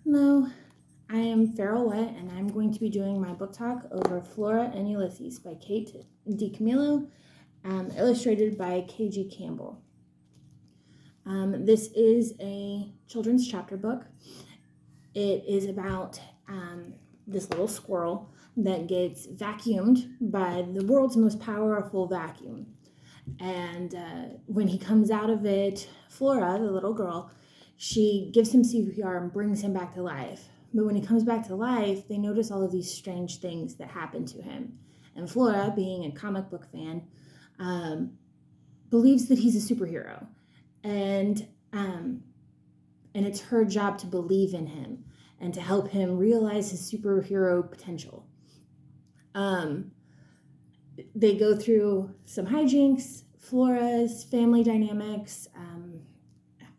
Hello, I am Farrell Wett, and I'm going to be doing my book talk over Flora and Ulysses by Kate DiCamillo, illustrated by K.G. Campbell. This is a children's chapter book. It is about this little squirrel that gets vacuumed by the world's most powerful vacuum. And when he comes out of it, Flora, the little girl, she gives him CPR and brings him back to life. But when he comes back to life, they notice all of these strange things that happen to him. And Flora, being a comic book fan, um, believes that he's a superhero. And um, and it's her job to believe in him and to help him realize his superhero potential. Um, they go through some hijinks. Flora's family dynamics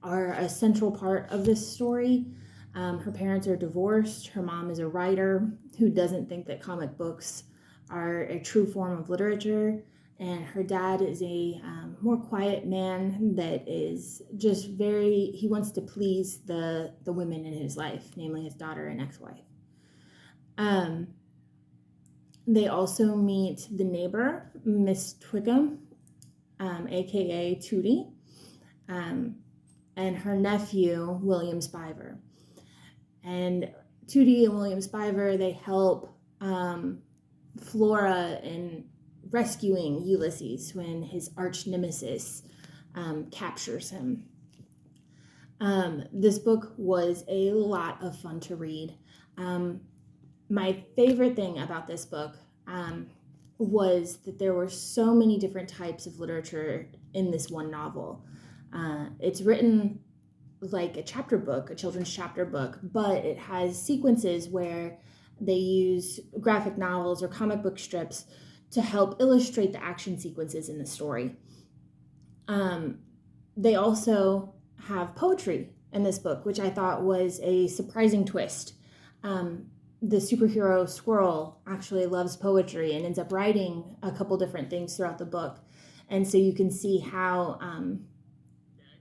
are a central part of this story. Her parents are divorced. Her mom is a writer who doesn't think that comic books are a true form of literature. And her dad is a more quiet man that is just he wants to please the women in his life, namely his daughter and ex-wife. Um, they also meet the neighbor, Miss Twickham, aka Tootie, and her nephew, William Spiver. And Tootie and William Spiver, they help Flora in rescuing Ulysses when his arch nemesis captures him. This book was a lot of fun to read. My favorite thing about this book was that there were so many different types of literature in this one novel. It's written like a chapter book, a children's chapter book, but it has sequences where they use graphic novels or comic book strips to help illustrate the action sequences in the story. They also have poetry in this book, which I thought was a surprising twist. The superhero squirrel actually loves poetry and ends up writing a couple different things throughout the book. And so you can see how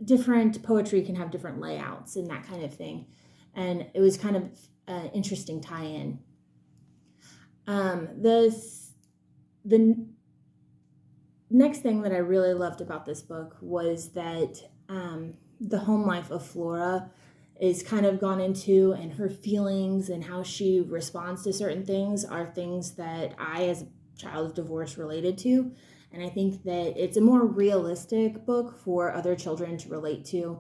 different poetry can have different layouts and that kind of thing. And it was kind of an interesting tie-in. The next thing that I really loved about this book was that the home life of Flora is kind of gone into, and her feelings and how she responds to certain things are things that I, as a child of divorce, related to. And I think that it's a more realistic book for other children to relate to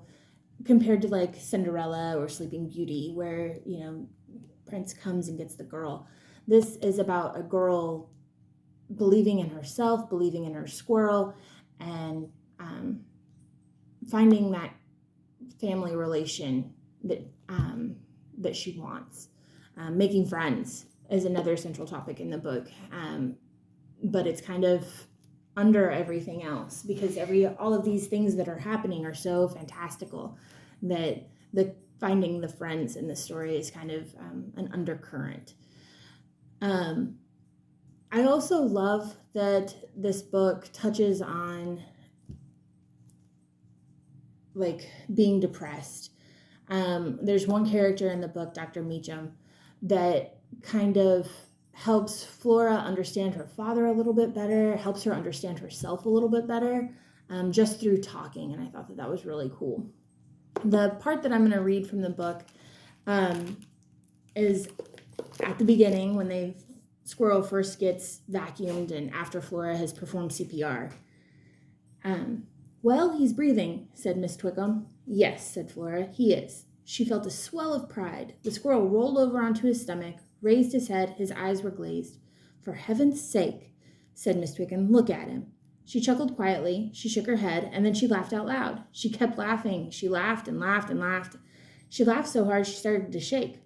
compared to like Cinderella or Sleeping Beauty, where, Prince comes and gets the girl. This is about a girl believing in herself, believing in her squirrel, and finding that family relation that she wants. Making friends is another central topic in the book, but it's kind of under everything else because all of these things that are happening are so fantastical that finding the friends in the story is kind of an undercurrent. I also love that this book touches on like being depressed. There's one character in the book, Dr. Meacham, that kind of helps Flora understand her father a little bit better, helps her understand herself a little bit better, just through talking. And I thought that was really cool. The part that I'm going to read from the book is at the beginning when Squirrel first gets vacuumed and after Flora has performed CPR. Well, he's breathing, said Miss Twickham. Yes, said Flora, he is. She felt a swell of pride. The squirrel rolled over onto his stomach, raised his head, his eyes were glazed. For heaven's sake, said Miss Twickham, look at him. She chuckled quietly, she shook her head, and then she laughed out loud. She kept laughing. She laughed and laughed and laughed. She laughed so hard she started to shake.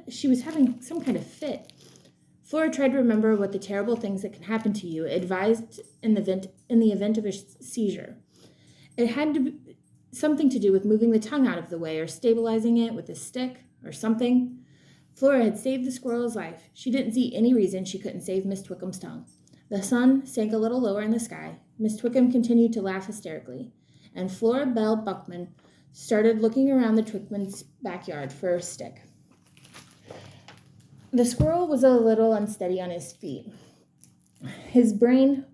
She was having some kind of fit. Flora tried to remember what the terrible things that can happen to you advised in the event of a seizure. It had to be something to do with moving the tongue out of the way or stabilizing it with a stick or something. Flora had saved the squirrel's life. She didn't see any reason she couldn't save Miss Twickham's tongue. The sun sank a little lower in the sky. Miss Twickham continued to laugh hysterically, and Flora Bell Buckman started looking around the Twickmans' backyard for a stick. The squirrel was a little unsteady on his feet. His brain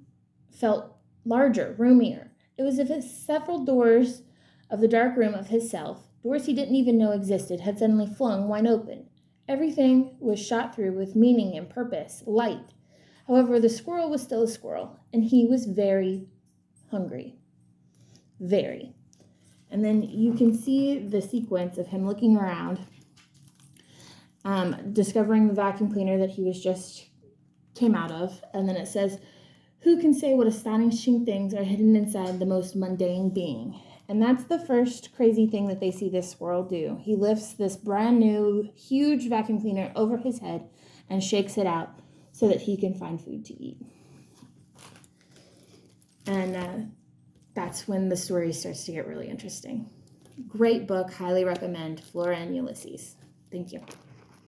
felt larger, roomier. It was as if several doors of the dark room of his self, doors he didn't even know existed, had suddenly flung wide open. Everything was shot through with meaning and purpose, light. However, the squirrel was still a squirrel, and he was very hungry. Very. And then you can see the sequence of him looking around, discovering the vacuum cleaner that he was just came out of. And then it says, "Who can say what astonishing things are hidden inside the most mundane being?" And that's the first crazy thing that they see this squirrel do. He lifts this brand new, huge vacuum cleaner over his head and shakes it out so that he can find food to eat. And that's when the story starts to get really interesting. Great book, highly recommend, Flora and Ulysses. Thank you.